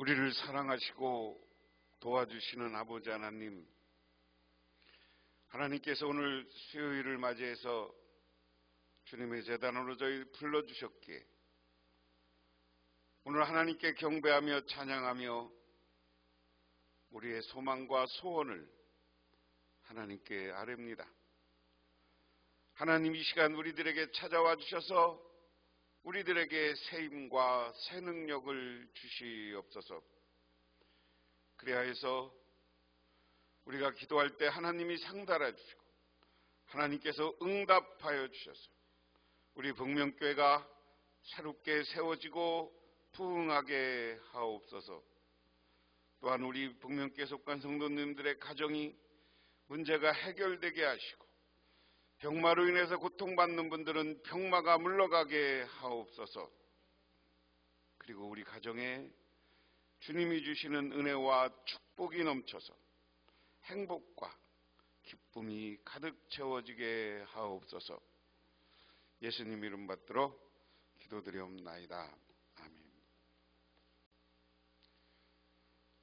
우리를 사랑하시고 도와주시는 아버지 하나님, 하나님께서 오늘 수요일을 맞이해서 주님의 제단으로 저희 불러주셨기에 오늘 하나님께 경배하며 찬양하며 우리의 소망과 소원을 하나님께 아뢰옵니다. 하나님, 이 시간 우리들에게 찾아와 주셔서 우리들에게 새 힘과 새 능력을 주시옵소서. 그리하여서 우리가 기도할 때 하나님이 상달해 주시고 하나님께서 응답하여 주셔서 우리 북명교회가 새롭게 세워지고 부흥하게 하옵소서. 또한 우리 북명교회 속한 성도님들의 가정이 문제가 해결되게 하시고 병마로 인해서 고통받는 분들은 병마가 물러가게 하옵소서. 그리고 우리 가정에 주님이 주시는 은혜와 축복이 넘쳐서 행복과 기쁨이 가득 채워지게 하옵소서. 예수님 이름 받들어 기도드리옵나이다. 아멘.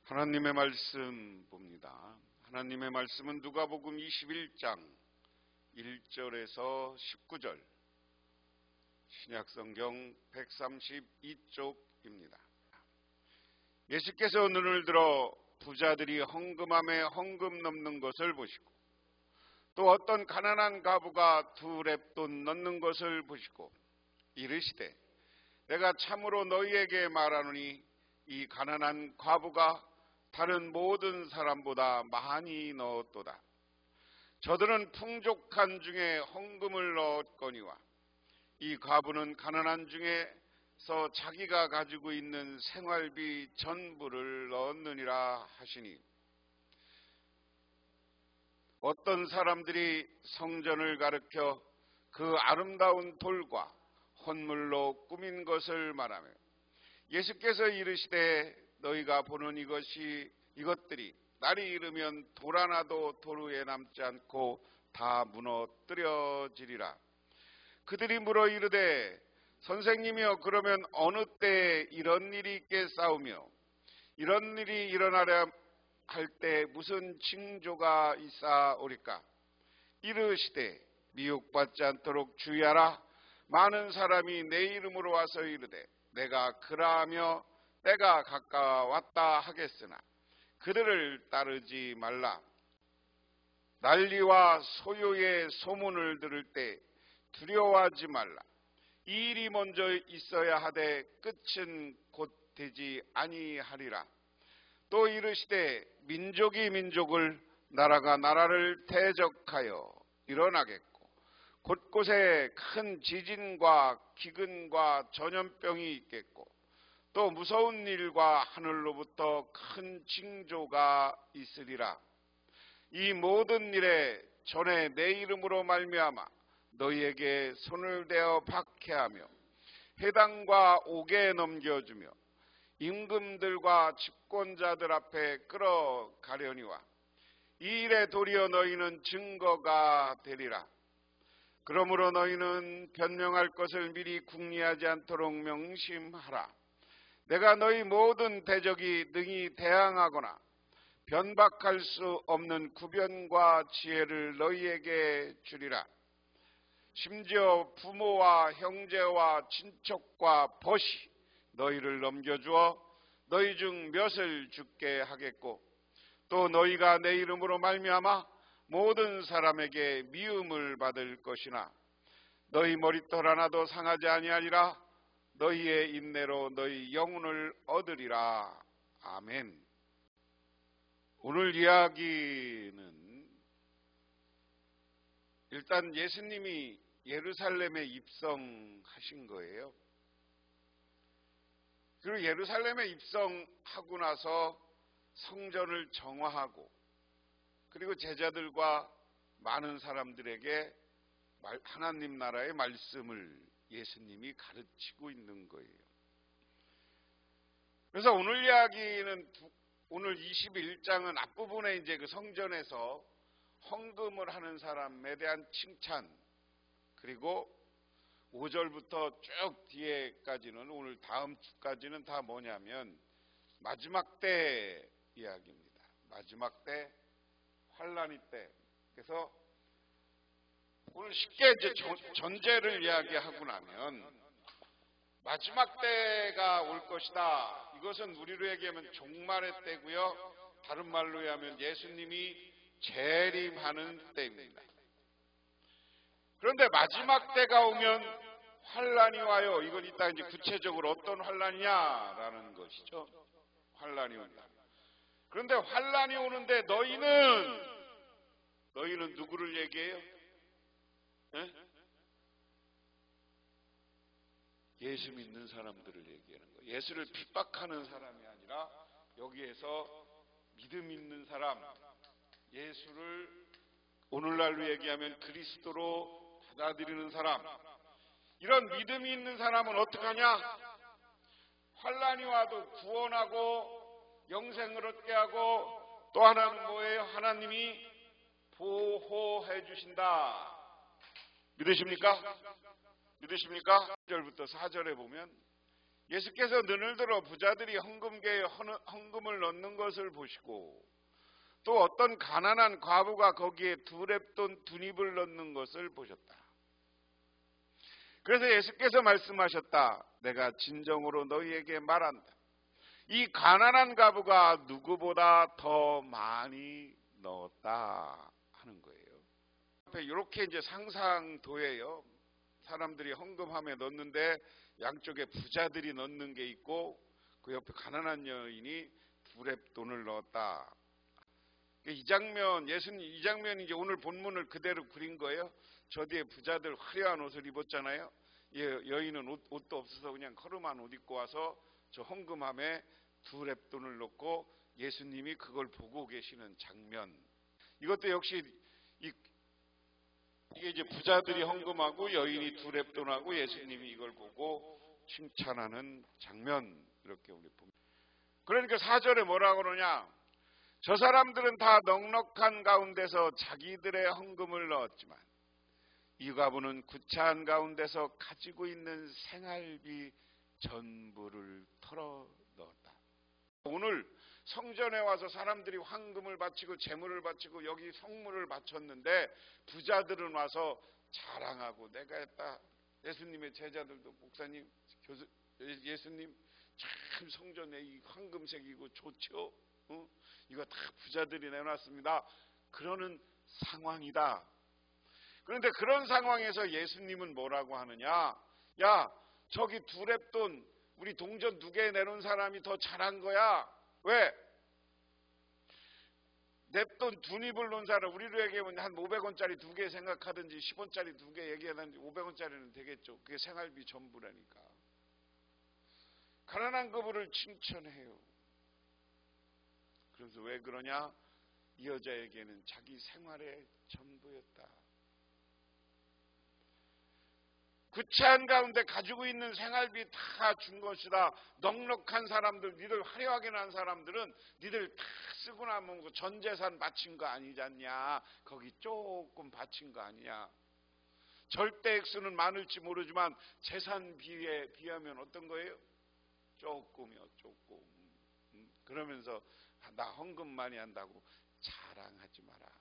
하나님의 말씀 봅니다. 하나님의 말씀은 누가복음 21장 1절에서 19절, 신약성경 132쪽입니다. 예수께서 눈을 들어 부자들이 헌금함에 헌금 넣는 것을 보시고 또 어떤 가난한 과부가 2렙돈 넣는 것을 보시고 이르시되, 내가 참으로 너희에게 말하노니 이 가난한 과부가 다른 모든 사람보다 많이 넣었도다. 저들은 풍족한 중에 헌금을 넣었거니와 이 과부는 가난한 중에서 자기가 가지고 있는 생활비 전부를 넣었느니라 하시니, 어떤 사람들이 성전을 가르켜 그 아름다운 돌과 헌물로 꾸민 것을 말하며 예수께서 이르시되, 너희가 보는 이것들이 날이 이르면 돌 하나도 돌 위에 남지 않고 다 무너뜨려지리라. 그들이 물어 이르되, 선생님이여, 그러면 어느 때에 이런 일이 있겠사오며 이런 일이 일어나려 할 때 무슨 징조가 있사오리까? 이르시되, 미혹받지 않도록 주의하라. 많은 사람이 내 이름으로 와서 이르되 내가 그라하며 때가 가까웠다 하겠으나 그들을 따르지 말라. 난리와 소요의 소문을 들을 때 두려워하지 말라. 이 일이 먼저 있어야 하되 끝은 곧 되지 아니하리라. 또 이르시되, 민족이 민족을, 나라가 나라를 대적하여 일어나겠고 곳곳에 큰 지진과 기근과 전염병이 있겠고 또 무서운 일과 하늘로부터 큰 징조가 있으리라. 이 모든 일에 전에 내 이름으로 말미암아 너희에게 손을 대어 박해하며 회당과 옥에 넘겨주며 임금들과 집권자들 앞에 끌어가려니와 이 일에 도리어 너희는 증거가 되리라. 그러므로 너희는 변명할 것을 미리 궁리하지 않도록 명심하라. 내가 너희 모든 대적이 능히 대항하거나 변박할 수 없는 구변과 지혜를 너희에게 주리라. 심지어 부모와 형제와 친척과 벗이 너희를 넘겨주어 너희 중 몇을 죽게 하겠고 또 너희가 내 이름으로 말미암아 모든 사람에게 미움을 받을 것이나 너희 머리털 하나도 상하지 아니하리라. 너희의 인내로 너희 영혼을 얻으리라. 아멘. 오늘 이야기는 일단 예수님이 예루살렘에 입성하신 거예요. 그리고 예루살렘에 입성하고 나서 성전을 정화하고 그리고 제자들과 많은 사람들에게 하나님 나라의 말씀을 예수님이 가르치고 있는 거예요. 그래서 오늘 이야기는 오늘 21장은 앞부분에 이제 그 성전에서 헌금을 하는 사람에 대한 칭찬, 그리고 5절부터 쭉 뒤에까지는, 오늘 다음 주까지는 다 뭐냐면 마지막 때 이야기입니다. 마지막 때, 환란이 때. 그래서 오늘 쉽게 이제 전제를 이야기하고 나면 마지막 때가 올 것이다. 이것은 우리로 얘기하면 종말의 때고요. 다른 말로 하면 예수님이 재림하는 때입니다. 그런데 마지막 때가 오면 환란이 와요. 이걸 이따 이제 구체적으로 어떤 환란이냐라는 것이죠. 환란이 온다. 그런데 환란이 오는데 너희는 누구를 얘기해요? 네? 예수 믿는 사람들을 얘기하는 거예요. 예수를 핍박하는 사람이 아니라 여기에서 믿음 있는 사람, 예수를 오늘날로 얘기하면 그리스도로 받아들이는 사람, 이런 믿음이 있는 사람은 어떻게 하냐? 환란이 와도 구원하고 영생을 얻게 하고 또 하나는 뭐예요? 하나님이 보호해 주신다. 믿으십니까? 믿으십니까? 1절부터 4절에 보면 예수께서 눈을 들어 부자들이 헌금계에 헌금을 넣는 것을 보시고 또 어떤 가난한 과부가 거기에 두 렙돈 두 닙을 넣는 것을 보셨다. 그래서 예수께서 말씀하셨다. 내가 진정으로 너희에게 말한다. 이 가난한 과부가 누구보다 더 많이 넣었다 하는 거예요. 이렇게 이제 상상도예요. 사람들이 헌금함에 넣는데 양쪽에 부자들이 넣는 게 있고 그 옆에 가난한 여인이 두 렙돈을 넣었다. 이 장면, 예수님 이 장면이 이제 오늘 본문을 그대로 그린 거예요. 저 뒤에 부자들 화려한 옷을 입었잖아요. 여인은 옷도 없어서 그냥 허름한 옷 입고 와서 저 헌금함에 두 렙돈을 넣고 예수님이 그걸 보고 계시는 장면. 이것도 역시 이게 이제 부자들이 헌금하고 여인이 두 렙돈하고 예수님이 이걸 보고 칭찬하는 장면, 이렇게 우리 봅니다. 그러니까 4절에 뭐라고 그러냐? 저 사람들은 다 넉넉한 가운데서 자기들의 헌금을 넣었지만 이 과부는 구차한 가운데서 가지고 있는 생활비 전부를 털어 넣었다. 오늘 성전에 와서 사람들이 황금을 바치고 재물을 바치고 여기 성물을 바쳤는데 부자들은 와서 자랑하고 내가 했다. 예수님의 제자들도 목사님, 예수님 참 성전에 이 황금색이고 좋죠. 이거 다 부자들이 내놨습니다. 그러는 상황이다. 그런데 그런 상황에서 예수님은 뭐라고 하느냐? 야, 저기 두 렙돈 우리 동전 2개 내놓은 사람이 더 잘한 거야. 왜? 냅돈 두 닙을 놓은 사람, 우리로 얘기하면 한 500원짜리 2개 생각하든지 10원짜리 2개 얘기하든지 500원짜리는 되겠죠. 그게 생활비 전부라니까. 가난한 그분을 칭찬해요. 그래서 왜 그러냐? 이 여자에게는 자기 생활의 전부였다. 구차한 가운데 가지고 있는 생활비 다 준 것이다. 넉넉한 사람들, 니들 화려하게 난 사람들은 니들 다 쓰고 나면 전 재산 바친 거 아니잖냐. 거기 조금 바친 거 아니냐. 절대 액수는 많을지 모르지만 재산비에 비하면 어떤 거예요? 조금이요, 조금. 그러면서 나 헌금 많이 한다고 자랑하지 마라.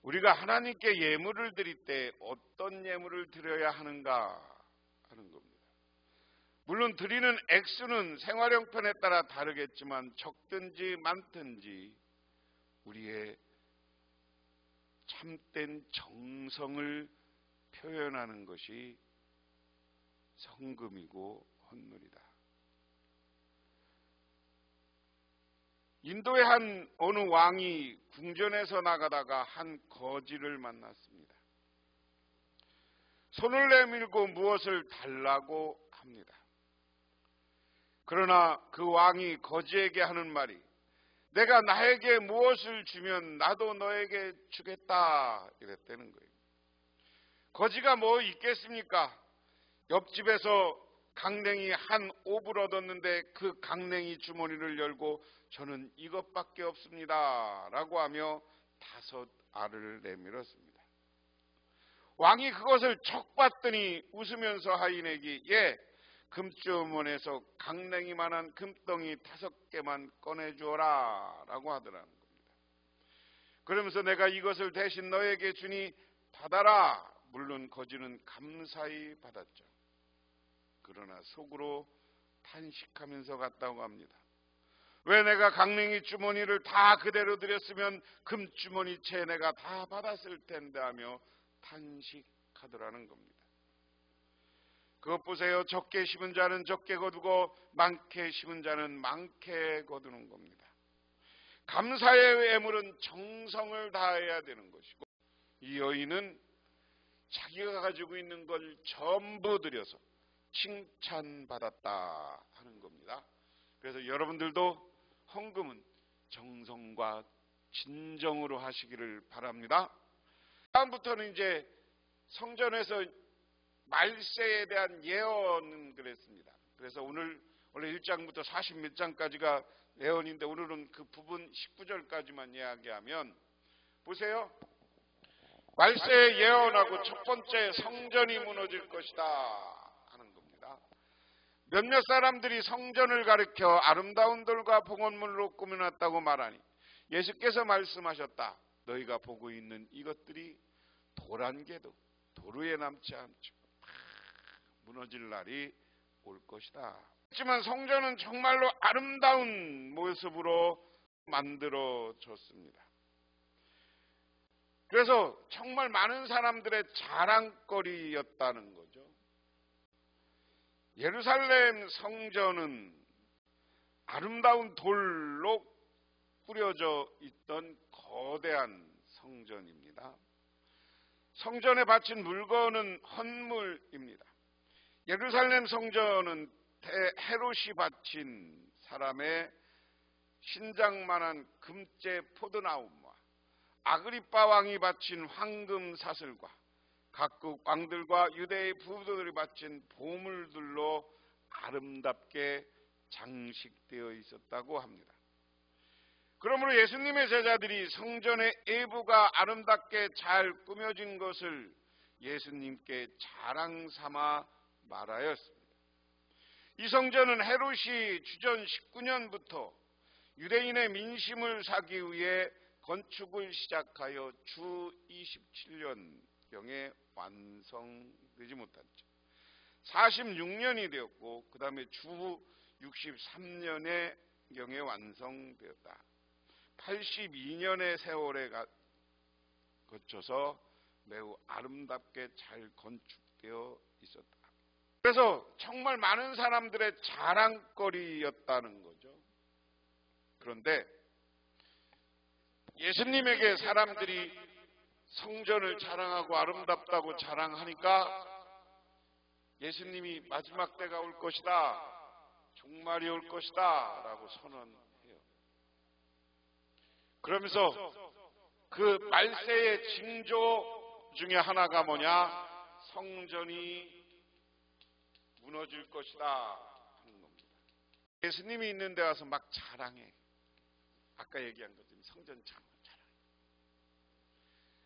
우리가 하나님께 예물을 드릴 때 어떤 예물을 드려야 하는가 하는 겁니다. 물론 드리는 액수는 생활 형편에 따라 다르겠지만 적든지 많든지 우리의 참된 정성을 표현하는 것이 성금이고 헌물이다. 인도의 한 어느 왕이 궁전에서 나가다가 한 거지를 만났습니다. 손을 내밀고 무엇을 달라고 합니다. 그러나 그 왕이 거지에게 하는 말이 내가 나에게 무엇을 주면 나도 너에게 주겠다 이랬다는 거예요. 거지가 뭐 있겠습니까? 옆집에서 강냉이 한 5불 얻었는데 그 강냉이 주머니를 열고 저는 이것밖에 없습니다 라고 하며 5 알을 내밀었습니다. 왕이 그것을 척 봤더니 웃으면서 하인에게 금주머니에서 강냉이만한 금덩이 5개만 꺼내주어라 라고 하더라는 겁니다. 그러면서 내가 이것을 대신 너에게 주니 받아라. 물론 거지는 감사히 받았죠. 그러나 속으로 탄식하면서 갔다고 합니다. 왜 내가 강냉이 주머니를 다 그대로 드렸으면 금주머니 채 내가 다 받았을 텐데 하며 탄식하더라는 겁니다. 그것 보세요. 적게 심은 자는 적게 거두고 많게 심은 자는 많게 거두는 겁니다. 감사의 예물은 정성을 다해야 되는 것이고, 이 여인은 자기가 가지고 있는 걸 전부 드려서 칭찬받았다 하는 겁니다. 그래서 여러분들도 헌금은 정성과 진정으로 하시기를 바랍니다. 다음부터는 이제 성전에서 말세에 대한 예언은 그랬습니다. 그래서 오늘 원래 1장부터 40몇 장까지가 예언인데 오늘은 그 부분 19절까지만 이야기하면, 보세요. 말세에 예언하고 첫 번째 성전이 무너질 것이다 하는 겁니다. 몇몇 사람들이 성전을 가리켜 아름다운 돌과 봉헌물로 꾸며놨다고 말하니 예수께서 말씀하셨다. 너희가 보고 있는 이것들이 돌 한 개도 돌 위에 남지 않죠. 무너질 날이 올 것이다. 하지만 성전은 정말로 아름다운 모습으로 만들어졌습니다. 그래서 정말 많은 사람들의 자랑거리였다는 거죠. 예루살렘 성전은 아름다운 돌로 꾸려져 있던 거대한 성전입니다. 성전에 바친 물건은 헌물입니다. 예루살렘 성전은 헤롯이 바친 사람의 신장만한 금제 포도나무와 아그리빠 왕이 바친 황금 사슬과 각국 왕들과 유대의 부도들이 바친 보물들로 아름답게 장식되어 있었다고 합니다. 그러므로 예수님의 제자들이 성전의 일부가 아름답게 잘 꾸며진 것을 예수님께 자랑 삼아 말하였습니다. 이 성전은 헤롯이 주전 19년부터 유대인의 민심을 사기 위해 건축을 시작하여 주 27년경에 완성되지 못했죠. 46년이 되었고 그 다음에 주 63년경에 완성되었다. 82년의 세월에 거쳐서 매우 아름답게 잘 건축되어 있었다. 그래서 정말 많은 사람들의 자랑거리였다는 거죠. 그런데 예수님에게 사람들이 성전을 자랑하고 아름답다고 자랑하니까 예수님이 마지막 때가 올 것이다, 종말이 올 것이다 라고 선언해요. 그러면서 그 말세의 징조 중에 하나가 뭐냐? 성전이 무너질 것이다 하는 겁니다. 예수님이 있는 데 와서 막 자랑해. 아까 얘기한 것처럼 성전 자랑해.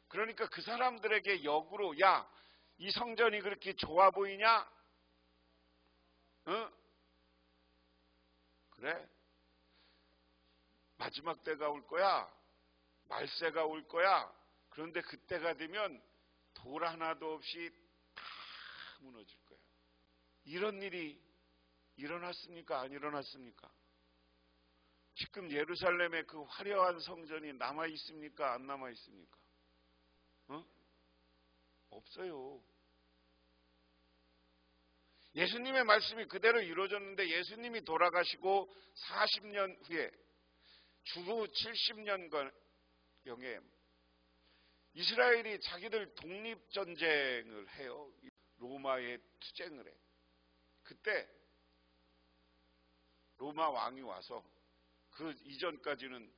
그러니까 그 사람들에게 역으로, 야, 이 성전이 그렇게 좋아 보이냐? 응? 그래? 마지막 때가 올 거야. 말세가 올 거야. 그런데 그때가 되면 돌 하나도 없이 다 무너질 거야. 이런 일이 일어났습니까? 안 일어났습니까? 지금 예루살렘에 그 화려한 성전이 남아 있습니까? 안 남아 있습니까? 없어요. 예수님의 말씀이 그대로 이루어졌는데 예수님이 돌아가시고 40년 후에 주 70년경에 이스라엘이 자기들 독립전쟁을 해요. 로마에 투쟁을 해. 그때 로마 왕이 와서 그 이전까지는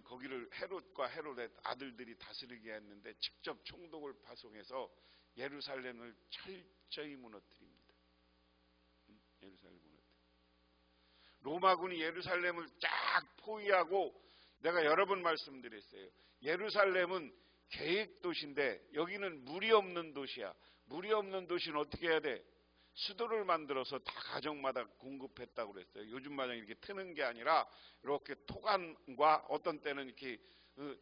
거기를 헤롯과 헤롯의 아들들이 다스리게 했는데 직접 총독을 파송해서 예루살렘을 철저히 무너뜨립니다. 예루살렘 무너뜨려. 로마군이 예루살렘을 쫙 포위하고, 내가 여러 번 말씀드렸어요. 예루살렘은 계획도시인데 여기는 물이 없는 도시야. 물이 없는 도시는 어떻게 해야 돼? 수도를 만들어서 다 가정마다 공급했다고 그랬어요. 요즘 마냥 이렇게 트는 게 아니라 이렇게 토간과 어떤 때는 이렇게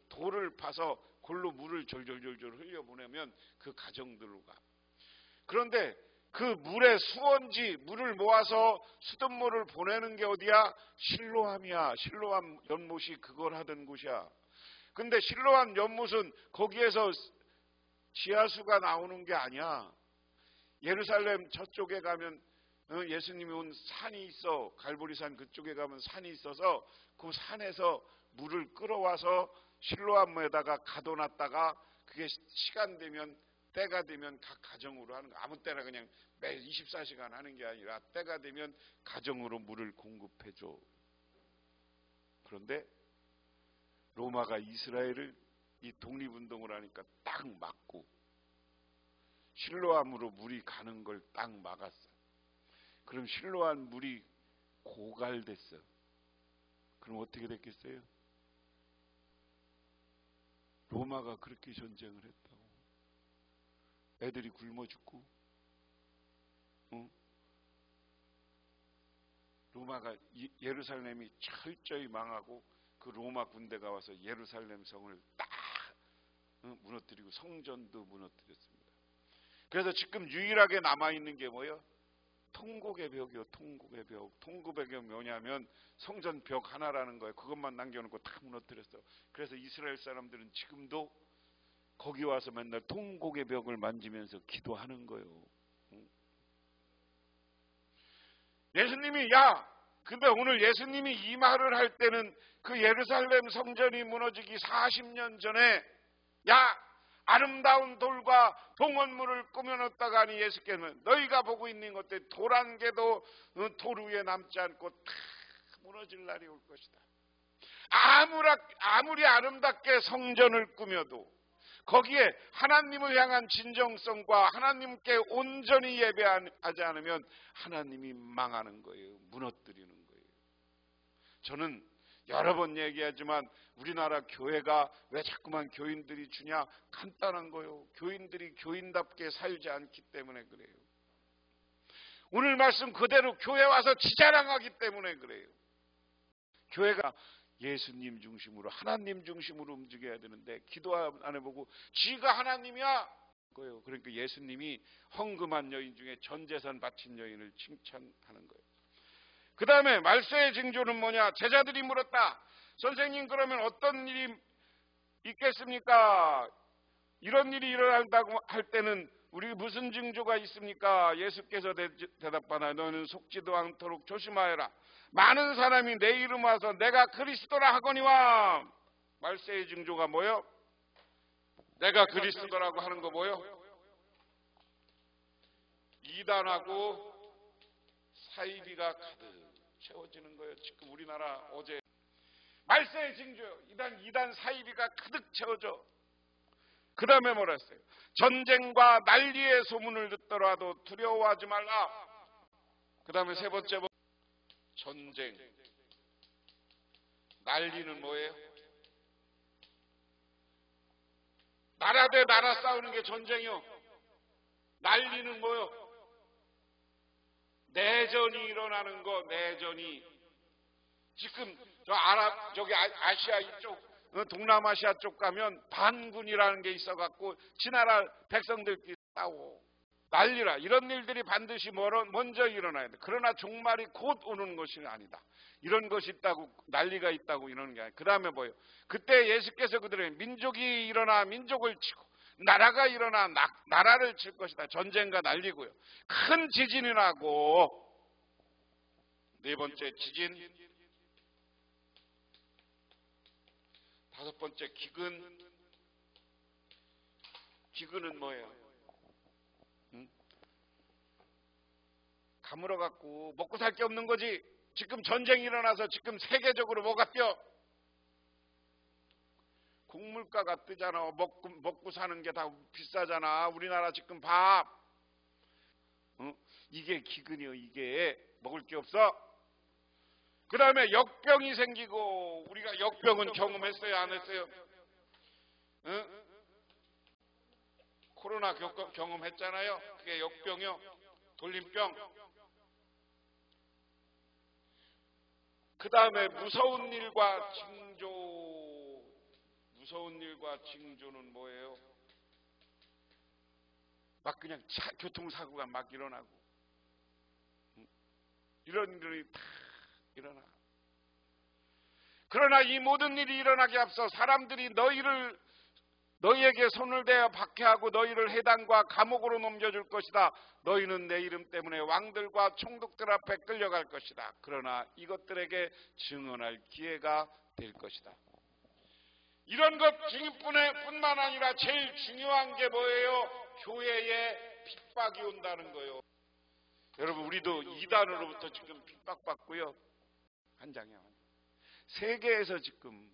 돌을 파서 골로 물을 졸졸졸졸 흘려보내면 그 가정들로 가. 그런데 그 물의 수원지, 물을 모아서 수돗물을 보내는 게 어디야? 실로암이야. 실로암 연못이 그걸 하던 곳이야. 근데 실로암 연못은 거기에서 지하수가 나오는 게 아니야. 예루살렘 저쪽에 가면 예수님이 온 산이 있어. 갈보리산 그쪽에 가면 산이 있어서 그 산에서 물을 끌어와서 실로암에다가 가둬놨다가 그게 시간 되면, 때가 되면 각 가정으로 하는 거. 아무 때나 그냥 매 24시간 하는 게 아니라 때가 되면 가정으로 물을 공급해줘. 그런데 로마가 이스라엘을 이 독립운동을 하니까 딱 막고 실로암으로 물이 가는 걸 딱 막았어. 그럼 실로암 물이 고갈됐어. 그럼 어떻게 됐겠어요? 로마가 그렇게 전쟁을 했다고. 애들이 굶어 죽고, 로마가 예루살렘이 철저히 망하고 그 로마 군대가 와서 예루살렘 성을 딱 무너뜨리고 성전도 무너뜨렸습니다. 그래서 지금 유일하게 남아있는 게 뭐예요? 통곡의 벽이요. 통곡의 벽. 통곡의 벽이 뭐냐면 성전 벽 하나라는 거예요. 그것만 남겨놓고 다 무너뜨렸어. 그래서 이스라엘 사람들은 지금도 거기 와서 맨날 통곡의 벽을 만지면서 기도하는 거예요. 예수님이 근데 오늘 예수님이 이 말을 할 때는 그 예루살렘 성전이 무너지기 40년 전에 아름다운 돌과 동원물을 꾸며놓다가 하니 예수께서는 너희가 보고 있는 것들 돌 한 개도 돌 위에 남지 않고 다 무너질 날이 올 것이다. 아무리 아름답게 성전을 꾸며도 거기에 하나님을 향한 진정성과 하나님께 온전히 예배하지 않으면 하나님이 망하는 거예요. 무너뜨리는 거예요. 저는 여러 번 얘기하지만 우리나라 교회가 왜 자꾸만 교인들이 주냐? 간단한 거예요. 교인들이 교인답게 살지 않기 때문에 그래요. 오늘 말씀 그대로 교회 와서 지자랑하기 때문에 그래요. 교회가 예수님 중심으로 하나님 중심으로 움직여야 되는데 기도 안 해보고 지가 하나님이야 거예요. 그러니까 예수님이 헌금한 여인 중에 전 재산 바친 여인을 칭찬하는 거예요. 그 다음에 말세의 징조는 뭐냐? 제자들이 물었다. 선생님, 그러면 어떤 일이 있겠습니까? 이런 일이 일어난다고 할 때는 우리 무슨 징조가 있습니까? 예수께서 대답하나 너는 속지도 않도록 조심하여라. 많은 사람이 내 이름 와서 내가 그리스도라 하거니와. 말세의 징조가 뭐요? 내가 그리스도라고 하는 거 뭐요? 이단하고 사이비가 가득 채워지는 거예요. 지금 우리나라 어제 말세의 징조요. 이단 사이비가 가득 채워져. 그 다음에 뭐라 했어요? 전쟁과 난리의 소문을 듣더라도 두려워하지 말라. 그 다음에 세 번째 전쟁. 난리는 뭐예요? 나라 대 나라 싸우는 게 전쟁이요. 난리는 뭐요? 내전이 일어나는 거. 내전이 지금 저기 아시아 이쪽 동남아시아 쪽 가면 반군이라는 게 있어갖고 지나라 백성들끼리 싸워 난리라. 이런 일들이 반드시 먼저 일어나야 돼. 그러나 종말이 곧 오는 것이 아니다. 이런 것이 있다고, 난리가 있다고 이러는 게 아니라. 그 다음에 뭐예요? 그때 예수께서 그들에게 민족이 일어나 민족을 치고 나라가 일어나 나라를 칠 것이다. 전쟁과 난리고요. 큰 지진이 나고. 네 번째 지진. 다섯 번째 기근. 기근은 뭐예요? 가물어 갖고 먹고 살 게 없는 거지. 지금 전쟁이 일어나서 지금 세계적으로 뭐가 뛰어? 곡물가가 뜨잖아. 먹고 사는 게 다 비싸잖아. 우리나라 지금 밥. 이게 기근이요. 이게 먹을 게 없어. 그 다음에 역병이 생기고. 우리가 역병은 경험했어요? 안 했어요? 코로나 경험했잖아요. 그게 역병이요. 돌림병. 그 다음에 무서운 일과 징조. 무서운 일과 징조는 뭐예요? 막 그냥 교통사고가 막 일어나고 이런 일이 다 일어나. 그러나 이 모든 일이 일어나기 앞서 사람들이 너희에게 손을 대어 박해하고 너희를 해당과 감옥으로 넘겨줄 것이다. 너희는 내 이름 때문에 왕들과 총독들 앞에 끌려갈 것이다. 그러나 이것들에게 증언할 기회가 될 것이다. 이런 것 뿐만 아니라 제일 중요한 게 뭐예요? 교회에 핍박이 온다는 거예요. 여러분, 우리도 이단으로부터 지금 핍박받고요. 한 장이야. 세계에서 지금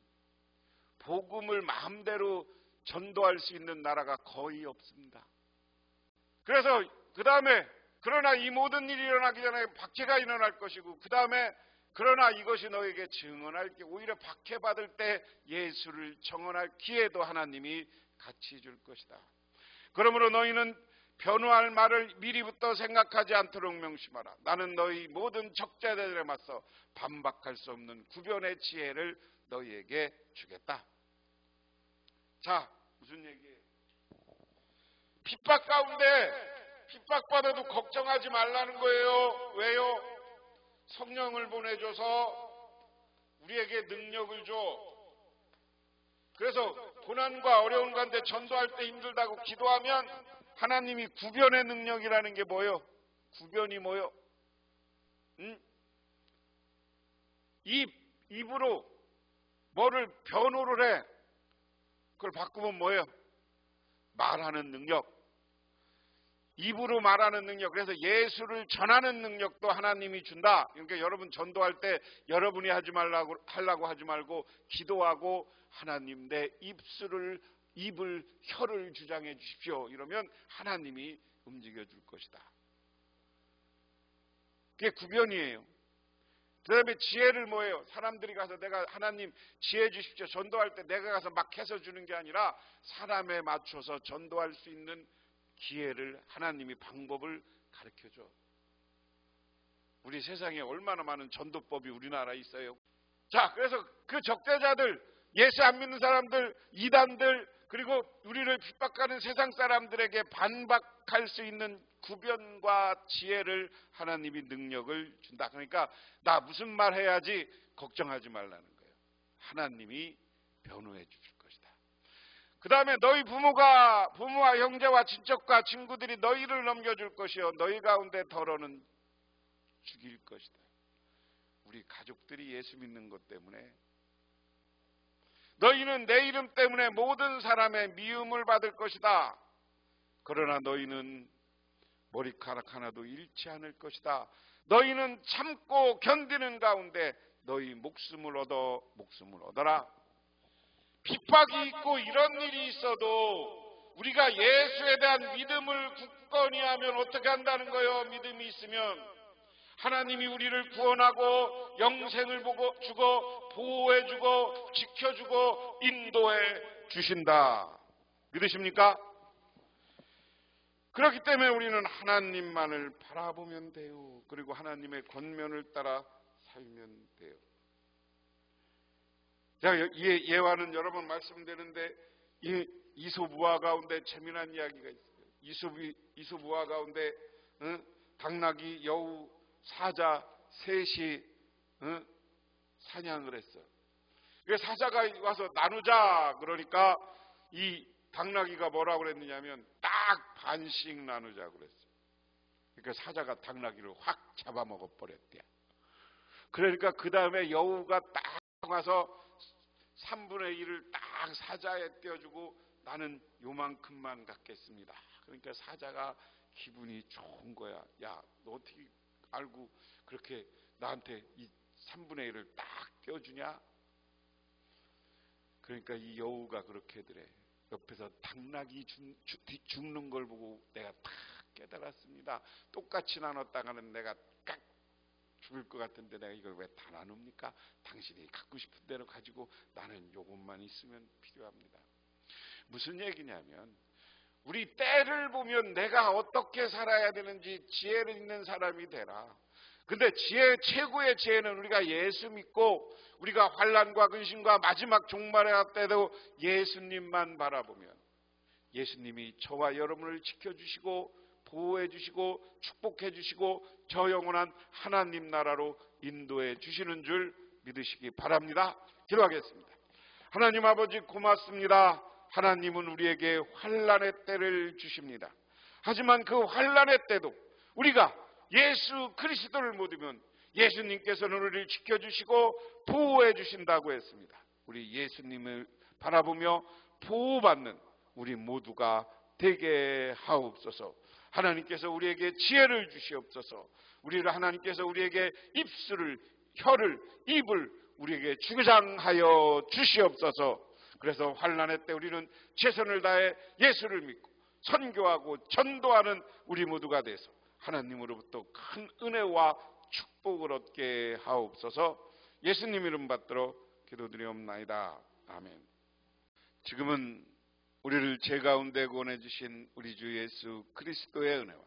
복음을 마음대로 전도할 수 있는 나라가 거의 없습니다. 그래서 그 다음에 그러나 이 모든 일이 일어나기 전에 박해가 일어날 것이고, 그 다음에 그러나 이것이 너에게 증언할 게, 오히려 박해받을 때 예수를 청언할 기회도 하나님이 같이 줄 것이다. 그러므로 너희는 변호할 말을 미리부터 생각하지 않도록 명심하라. 나는 너희 모든 적자들에 맞서 반박할 수 없는 구변의 지혜를 너희에게 주겠다. 자, 무슨 얘기예요? 핍박 가운데 핍박받아도 걱정하지 말라는 거예요. 왜요? 성령을 보내줘서 우리에게 능력을 줘. 그래서 고난과 어려운 가운데 전도할 때 힘들다고 기도하면 하나님이 구변의 능력이라는 게 뭐예요? 구변이 뭐예요? 입으로 뭐를 변호를 해. 그걸 바꾸면 뭐예요? 말하는 능력. 입으로 말하는 능력. 그래서 예수를 전하는 능력도 하나님이 준다. 그러니까 여러분 전도할 때 여러분이 하려고 하지 말고 기도하고 하나님 내 입을 혀를 주장해 주십시오. 이러면 하나님이 움직여 줄 것이다. 그게 구변이에요. 그 다음에 지혜를 뭐예요? 사람들이 가서 내가 하나님 지혜 주십시오. 전도할 때 내가 가서 막 해서 주는 게 아니라 사람에 맞춰서 전도할 수 있는 기회를 하나님이 방법을 가르쳐줘. 우리 세상에 얼마나 많은 전도법이 우리나라에 있어요. 자, 그래서 그 적대자들, 예수 안 믿는 사람들, 이단들, 그리고 우리를 핍박하는 세상 사람들에게 반박할 수 있는 구변과 지혜를 하나님이 능력을 준다. 그러니까 나 무슨 말 해야지 걱정하지 말라는 거예요. 하나님이 변호해 주실 것이다. 그 다음에 너희 부모와 형제와 친척과 친구들이 너희를 넘겨줄 것이요 너희 가운데 더러는 죽일 것이다. 우리 가족들이 예수 믿는 것 때문에 너희는 내 이름 때문에 모든 사람의 미움을 받을 것이다. 그러나 너희는 머리카락 하나도 잃지 않을 것이다. 너희는 참고 견디는 가운데 너희 목숨을 얻어라. 핍박이 있고 이런 일이 있어도 우리가 예수에 대한 믿음을 굳건히 하면 어떻게 한다는 거예요? 믿음이 있으면 하나님이 우리를 구원하고 영생을 주고 보호해주고 지켜주고 인도해 주신다. 믿으십니까? 그렇기 때문에 우리는 하나님만을 바라보면 돼요. 그리고 하나님의 권면을 따라 살면 돼요. 제가 예화는 여러 번 말씀드리는데 이솝우화 가운데 재미난 이야기가 있어요. 이솝우화 가운데 당나귀, 여우, 사자 셋이 사냥을 했어요. 그래서 사자가 와서 나누자 그러니까 이 당나귀가 뭐라고 그랬느냐면 딱 반씩 나누자고 그랬어요. 그러니까 사자가 당나귀를 확 잡아먹어 버렸대요. 그러니까 그 다음에 여우가 딱 와서 3분의 1을 딱 사자에 떼어주고 나는 요만큼만 갖겠습니다. 그러니까 사자가 기분이 좋은 거야. 야, 너 어떻게 알고 그렇게 나한테 이 3분의 1을 딱 떼어주냐? 그러니까 이 여우가 그렇게 하더래. 옆에서 당나귀 죽는 걸 보고 내가 딱 깨달았습니다. 똑같이 나눴다가는 내가 깍 죽을 것 같은데 내가 이걸 왜 다 나눕니까? 당신이 갖고 싶은 대로 가지고 나는 요것만 있으면 필요합니다. 무슨 얘기냐면 우리 때를 보면 내가 어떻게 살아야 되는지 지혜를 있는 사람이 되라. 근데 최고의 지혜는 우리가 예수 믿고 우리가 환난과 근심과 마지막 종말의 때도 예수님만 바라보면 예수님이 저와 여러분을 지켜주시고 보호해 주시고 축복해 주시고 저 영원한 하나님 나라로 인도해 주시는 줄 믿으시기 바랍니다. 기도하겠습니다. 하나님 아버지 고맙습니다. 하나님은 우리에게 환난의 때를 주십니다. 하지만 그 환난의 때도 우리가 예수 그리스도를 믿으면 예수님께서는 우리를 지켜주시고 보호해 주신다고 했습니다. 우리 예수님을 바라보며 보호받는 우리 모두가 되게 하옵소서. 하나님께서 우리에게 지혜를 주시옵소서. 하나님께서 우리에게 입술을, 혀를, 입을 우리에게 주장하여 주시옵소서. 그래서 환난의 때 우리는 최선을 다해 예수를 믿고 선교하고 전도하는 우리 모두가 돼서 하나님으로부터 큰 은혜와 축복을 얻게 하옵소서. 예수님 이름 받들어 기도드리옵나이다. 아멘. 지금은 우리를 죄 가운데 구원해 주신 우리 주 예수 그리스도의 은혜와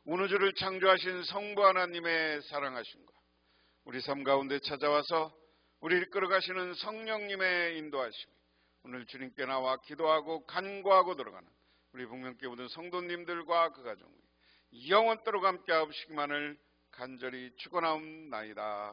우주를 창조하신 성부 하나님의 사랑하심과 우리 삶 가운데 찾아와서 우리를 이끌어가시는 성령님의 인도하심이 오늘 주님께 나와 기도하고 간구하고 들어가는 우리 북명교회 모든 성도님들과 그 가정이 영원토록 함께 하시기만을 간절히 축원하옵나이다.